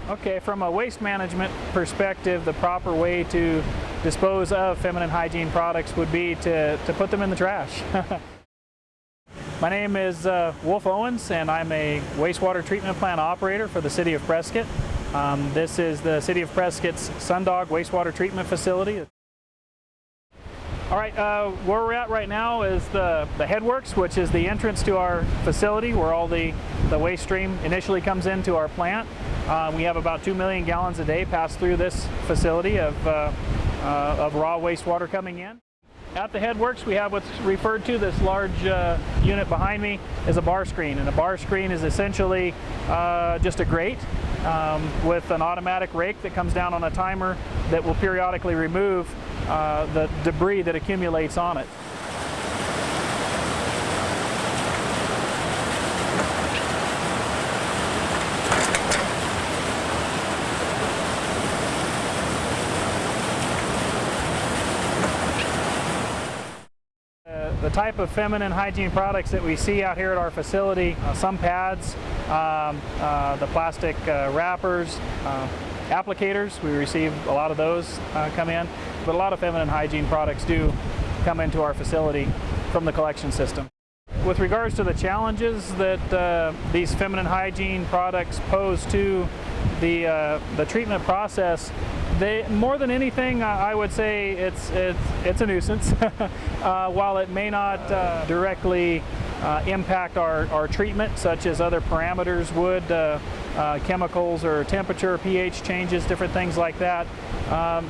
Okay, from a waste management perspective, the proper way to dispose of feminine hygiene products would be to put them in the trash. My name is Wolf Owens, and I'm a wastewater treatment plant operator for the City of Prescott. This is the City of Prescott's Sundog Wastewater Treatment Facility. All right, where we're at right now is the headworks, which is the entrance to our facility where all the waste stream initially comes into our plant. We have about 2 million gallons a day pass through this facility of raw wastewater coming in. At the headworks, we have what's referred to, this large unit behind me, is a bar screen. And a bar screen is essentially just a grate with an automatic rake that comes down on a timer that will periodically remove the debris that accumulates on it. The type of feminine hygiene products that we see out here at our facility, some pads, the plastic wrappers, applicators, we receive a lot of those come in, but a lot of feminine hygiene products do come into our facility from the collection system. With regards to the challenges that these feminine hygiene products pose to the treatment process, more than anything, I would say it's a nuisance. While it may not directly impact our treatment, such as other parameters would, chemicals or temperature, pH changes, different things like that,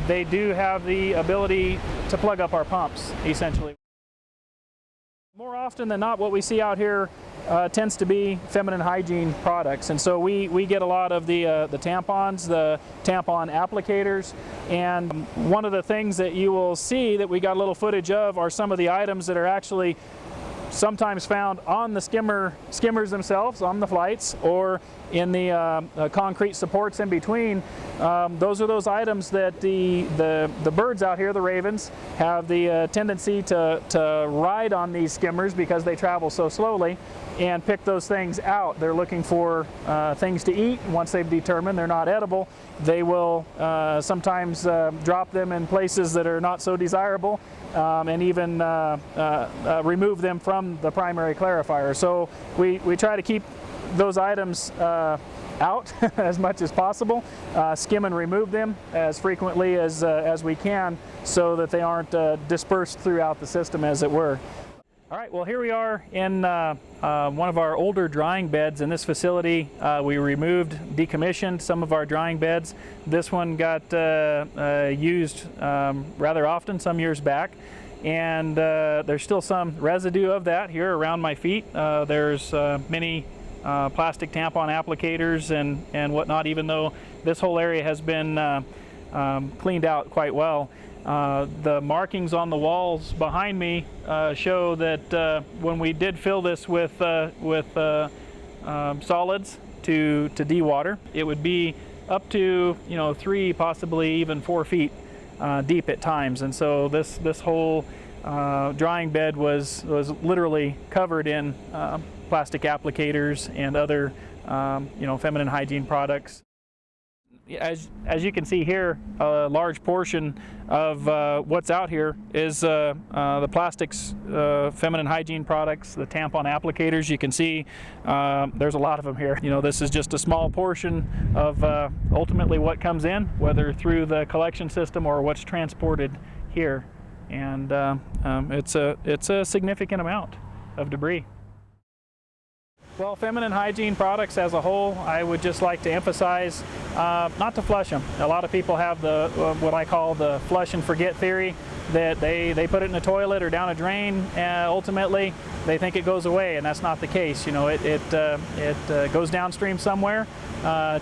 they do have the ability to plug up our pumps, essentially. More often than not, what we see out here tends to be feminine hygiene products, and so we get a lot of the tampons, the tampon applicators, and one of the things that you will see that we got a little footage of are some of the items that are actually sometimes found on the skimmers themselves, on the flights, or in the concrete supports in between. Those are those items that the birds out here, the ravens, have the tendency to ride on these skimmers because they travel so slowly and pick those things out. They're looking for things to eat. Once they've determined they're not edible, they will sometimes drop them in places that are not so desirable, and even remove them from the primary clarifier. So we try to keep those items out as much as possible, skim and remove them as frequently as we can so that they aren't dispersed throughout the system, as it were. All right, well, here we are in one of our older drying beds in this facility. We decommissioned some of our drying beds. This one got used rather often some years back, and there's still some residue of that here around my feet. There's many plastic tampon applicators and whatnot, even though this whole area has been cleaned out quite well. The markings on the walls behind me show that when we did fill this with solids to dewater, it would be up to 3, possibly even 4 feet deep at times, and so this whole drying bed was literally covered in plastic applicators and other feminine hygiene products. As you can see here, a large portion of what's out here is the plastics, feminine hygiene products, the tampon applicators. You can see there's a lot of them here. This is just a small portion of ultimately what comes in, whether through the collection system or what's transported here, and it's a significant amount of debris. Well, feminine hygiene products as a whole, I would just like to emphasize not to flush them. A lot of people have what I call the flush and forget theory, that they put it in a toilet or down a drain, and ultimately they think it goes away, and that's not the case. It goes downstream somewhere,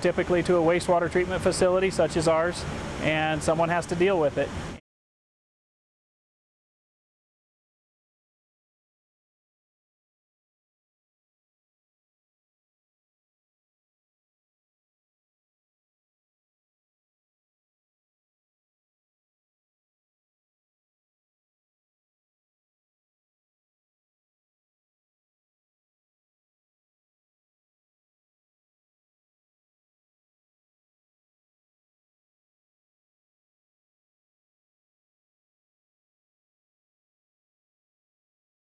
typically to a wastewater treatment facility such as ours, and someone has to deal with it.